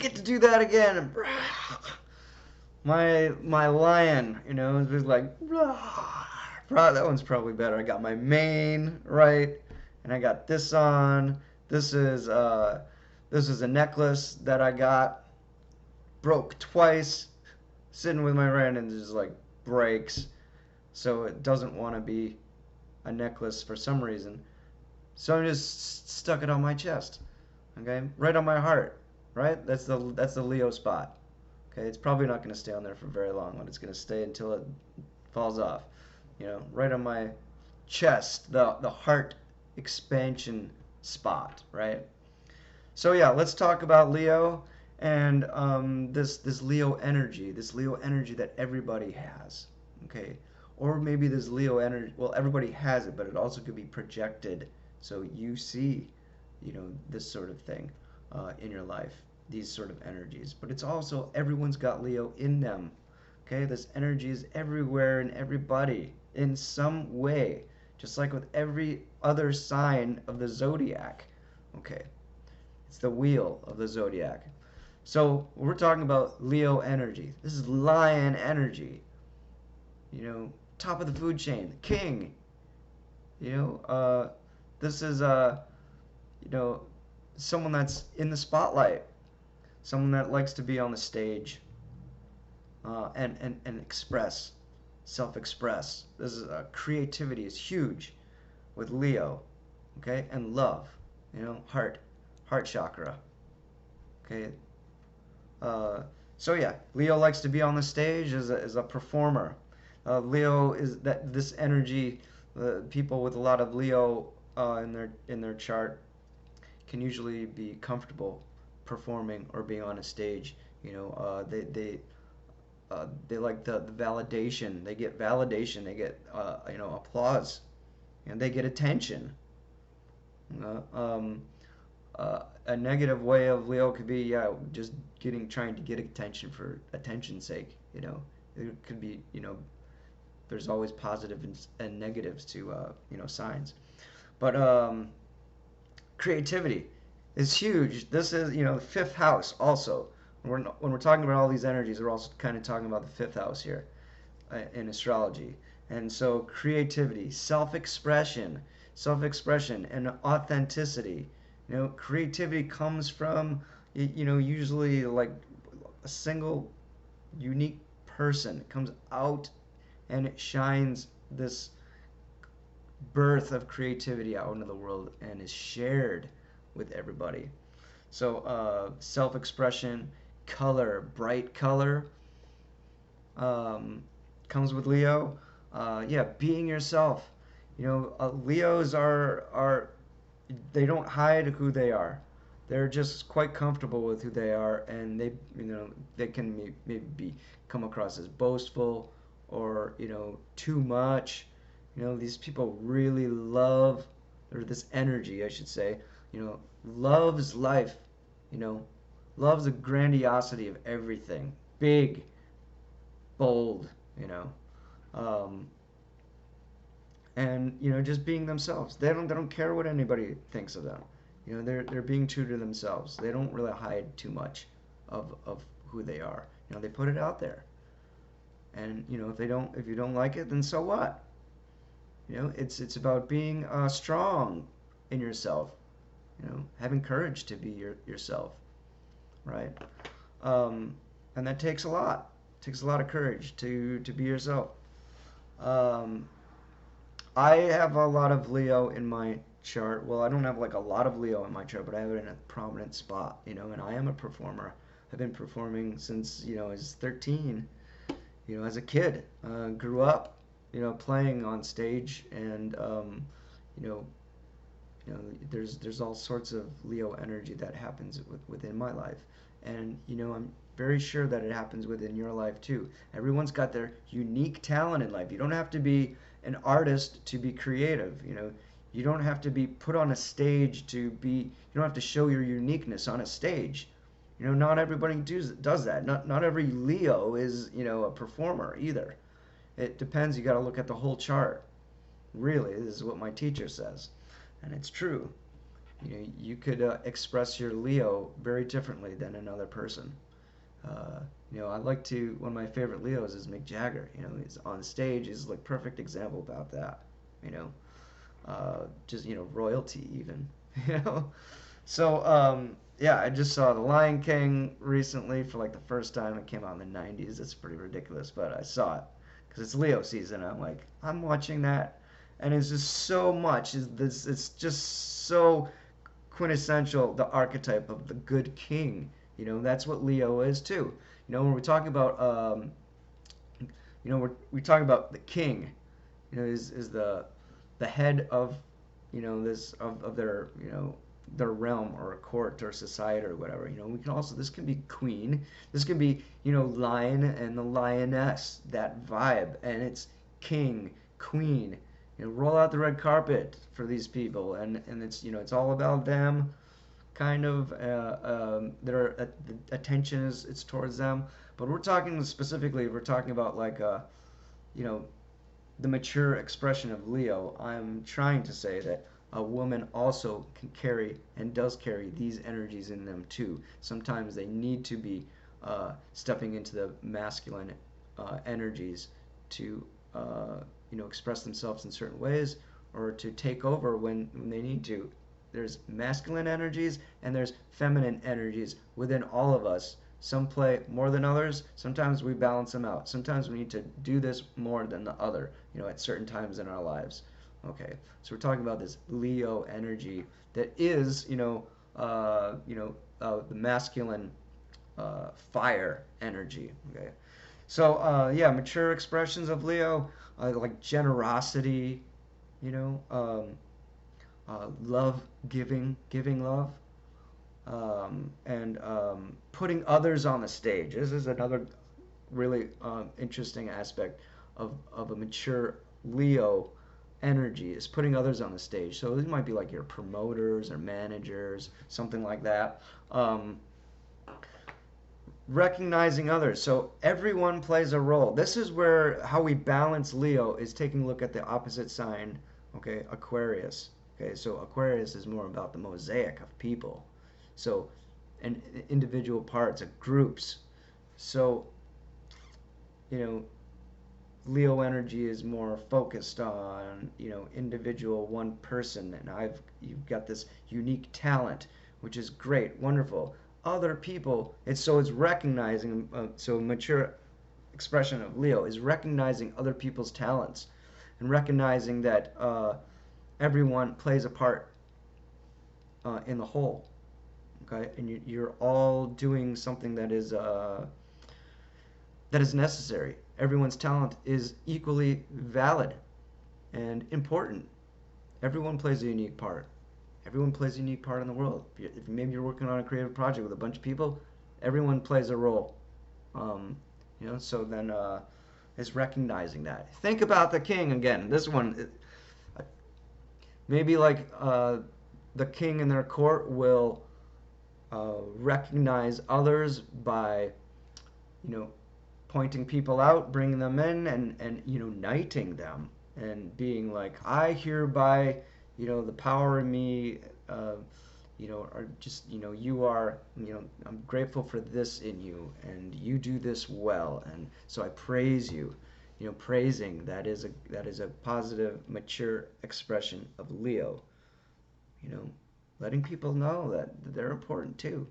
get to do that again. My lion, is just like, that one's probably better. I got my mane right, and I got this on. This is a necklace that I got, broke twice, sitting with my right, and it just like breaks. So it doesn't want to be a necklace for some reason. So I just stuck it on my chest. Okay, right on my heart. Right? That's the Leo spot. Okay, it's probably not going to stay on there for very long, but it's going to stay until it falls off. Right on my chest, the heart expansion spot, right? So yeah, let's talk about Leo and this Leo energy that everybody has. Okay, or maybe this Leo energy. Well, everybody has it, but it also could be projected. So you see, this sort of thing in your life, these sort of energies. But it's also everyone's got Leo in them. Okay, this energy is everywhere in everybody in some way, just like with every other sign of the zodiac. Okay, it's the wheel of the zodiac. So we're talking about Leo energy. This is lion energy. Top of the food chain, the king. This is someone that's in the spotlight, someone that likes to be on the stage, and express, self-express. This is creativity is huge with Leo, okay, and love, heart chakra, okay. So yeah, Leo likes to be on the stage as a performer. Leo is this energy. People with a lot of Leo in their chart can usually be comfortable performing or being on a stage. They like the validation. They get validation. They get applause, and they get attention. Uh, um, a negative way of Leo could be just trying to get attention for attention's sake. It could be there's always positives and negatives to signs, but creativity is huge. This is the fifth house also. When we're talking about all these energies, we're also kind of talking about the fifth house here in astrology. And so creativity, self-expression, and authenticity. Creativity comes from usually like a single unique person. It comes out and it shines this birth of creativity out into the world and is shared with everybody. So self-expression, color, bright color, comes with Leo. Yeah, being yourself. Leos are they don't hide who they are. They're just quite comfortable with who they are, and they can maybe come across as boastful or too much. These people really love, or this energy, I should say, loves life. Loves the grandiosity of everything, big, bold. Um, and just being themselves. They don't care what anybody thinks of them. They're being true to themselves. They don't really hide too much of who they are. They put it out there. And if you don't like it, then so what? It's about being strong in yourself. Having courage to be yourself, right? And that takes a lot. It takes a lot of courage to be yourself. Um, I have a lot of Leo in my chart. Well, I don't have like a lot of Leo in my chart, but I have it in a prominent spot, and I am a performer. I've been performing since, I was 13, as a kid. Grew up, playing on stage, and, you know, there's all sorts of Leo energy that happens within my life. And, I'm very sure that it happens within your life too. Everyone's got their unique talent in life. You don't have to be an artist to be creative. You don't have to be put on a stage you don't have to show your uniqueness on a stage. Not everybody does that. Not every Leo is, a performer either. It depends. You got to look at the whole chart. Really, this is what my teacher says, and it's true. You could express your Leo very differently than another person. Uh, I like to. One of my favorite Leos is Mick Jagger. He's on stage. He's like perfect example about that. You know, just royalty even. You know, so yeah, I just saw The Lion King recently for like the first time. It came out in the '90s. It's pretty ridiculous, but I saw it because it's Leo season. I'm like, I'm watching that, and it's just so much. It's just so quintessential, the archetype of the good king. That's what Leo is too. When we talk about we talk about the king. Is the head of this of their realm or a court or society or whatever. We can also, this can be queen, this can be lion and the lioness, that vibe, and it's king, queen. Roll out the red carpet for these people, and it's all about them, kind of. Their attention is it's towards them, but we're talking specifically, we're talking about like you know the mature expression of Leo. I'm trying to say that a woman also can carry and does carry these energies in them too. Sometimes they need to be stepping into the masculine energies to express themselves in certain ways, or to take over when they need to. There's masculine energies and there's feminine energies within all of us. Some play more than others. Sometimes we balance them out. Sometimes we need to do this more than the other, at certain times in our lives. Okay, so we're talking about this Leo energy that is, the masculine fire energy. Okay, so yeah, mature expressions of Leo, like generosity, you know, um, love, giving love, and putting others on the stage. This is another really interesting aspect of a mature Leo energy, is putting others on the stage. So these might be like your promoters or managers, something like that. Recognizing others. So everyone plays a role. This is where how we balance Leo is taking a look at the opposite sign, okay, Aquarius. Okay, so Aquarius is more about the mosaic of people. So, and individual parts of groups. So, you know, Leo energy is more focused on, individual one person, and you've got this unique talent, which is great, wonderful. Other people, it's recognizing, so mature expression of Leo is recognizing other people's talents, and recognizing that everyone plays a part in the whole. Okay, and you're all doing something that is necessary. Everyone's talent is equally valid and important. Everyone plays a unique part. Everyone plays a unique part in the world. If maybe you're working on a creative project with a bunch of people, everyone plays a role. Um, so then it's recognizing that. Think about the king again. This one, maybe like the king in their court will recognize others by, you know, pointing people out, bringing them in, and knighting them, and being like, I hereby, the power in me, are just, you are, I'm grateful for this in you, and you do this well, and so I praise you. Praising, that is a positive, mature expression of Leo. You know, letting people know that they're important too,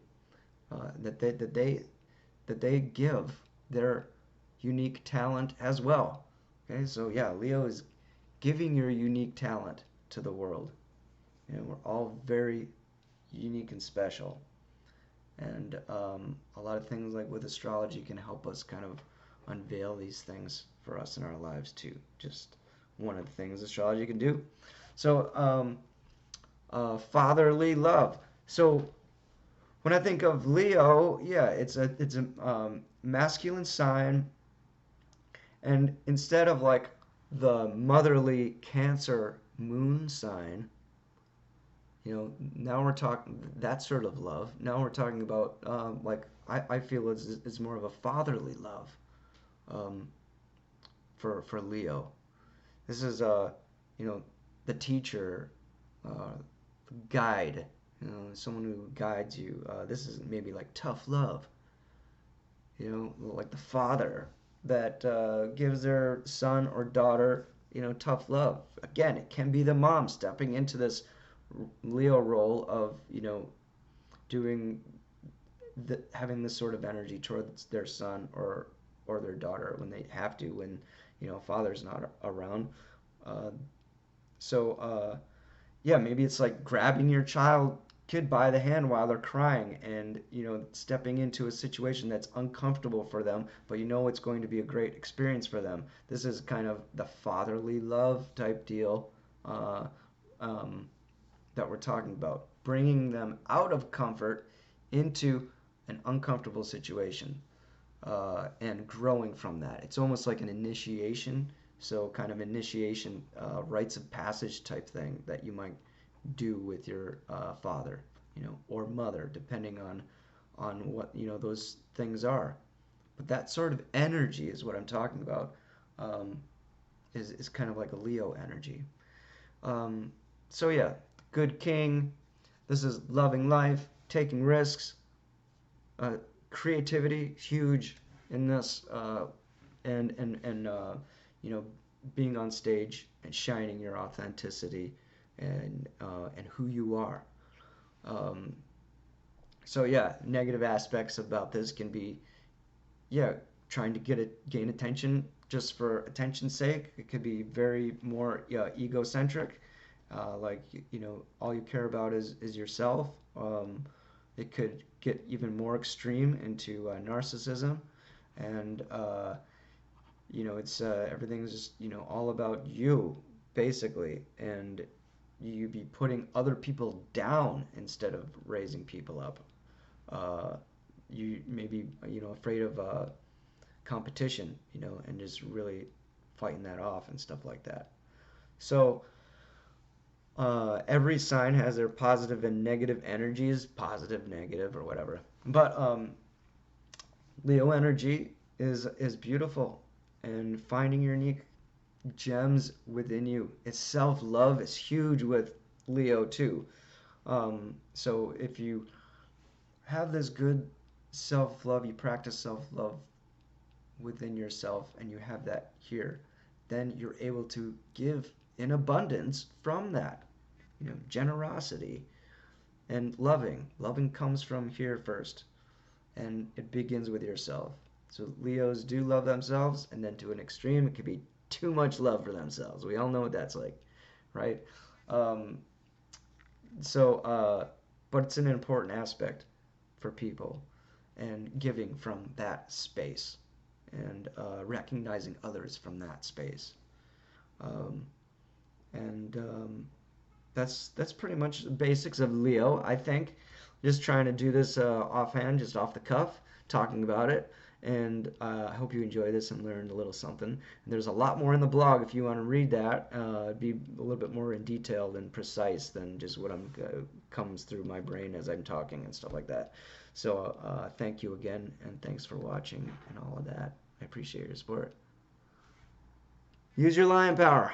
that they give their unique talent as well. Okay, so yeah, Leo is giving your unique talent to the world. We're all very unique and special. And a lot of things like with astrology can help us kind of unveil these things for us in our lives too. Just one of the things astrology can do. So, fatherly love. So, when I think of Leo, yeah, it's a masculine sign, and instead of like the motherly Cancer moon sign, now we're talking that sort of love. Now we're talking about like I feel it's more of a fatherly love um, for Leo. This is you know the teacher, guide. someone who guides you. This is maybe like tough love, like the father that gives their son or daughter, tough love. Again, it can be the mom stepping into this Leo role of, doing having this sort of energy towards their son or their daughter when they have to, when father's not around. Uh, so yeah, maybe it's like grabbing your child kid by the hand while they're crying and stepping into a situation that's uncomfortable for them, but it's going to be a great experience for them. This is kind of the fatherly love type deal, uh, um, that we're talking about, bringing them out of comfort into an uncomfortable situation, and growing from that. It's almost like an initiation. So, kind of initiation, rites of passage type thing that you might do with your father, or mother, depending on what those things are. But that sort of energy is what I'm talking about. Um, is kind of like a Leo energy. Um, so yeah, good king. This is loving life, taking risks, uh, creativity, huge in this, and you know, being on stage and shining your authenticity and who you are. Um, so yeah, negative aspects about this can be, yeah, trying to gain attention just for attention's sake. It could be very more, yeah, egocentric. Like, all you care about is yourself. It could get even more extreme into narcissism, and it's everything's just all about you basically, and you be putting other people down instead of raising people up. Uh, you may be afraid of competition, and just really fighting that off and stuff like that. So every sign has their positive and negative energies, positive, negative, or whatever. But Leo energy is beautiful, and finding your unique gems within you. It's self love is huge with Leo too. So if you have this good self love, you practice self love within yourself, and you have that here, then you're able to give in abundance from that. Generosity and loving. Loving comes from here first, and it begins with yourself. So Leos do love themselves, and then to an extreme, it could be too much love for themselves. We all know what that's like, right? Um, so, but it's an important aspect for people, and giving from that space, and recognizing others from that space. Um, and that's pretty much the basics of Leo, I think. Just trying to do this offhand, just off the cuff, talking about it. And I hope you enjoy this and learned a little something. And there's a lot more in the blog if you want to read that. It'd be a little bit more in detailed and precise than just what comes through my brain as I'm talking and stuff like that. So thank you again, and thanks for watching and all of that. I appreciate your support. Use your lion power.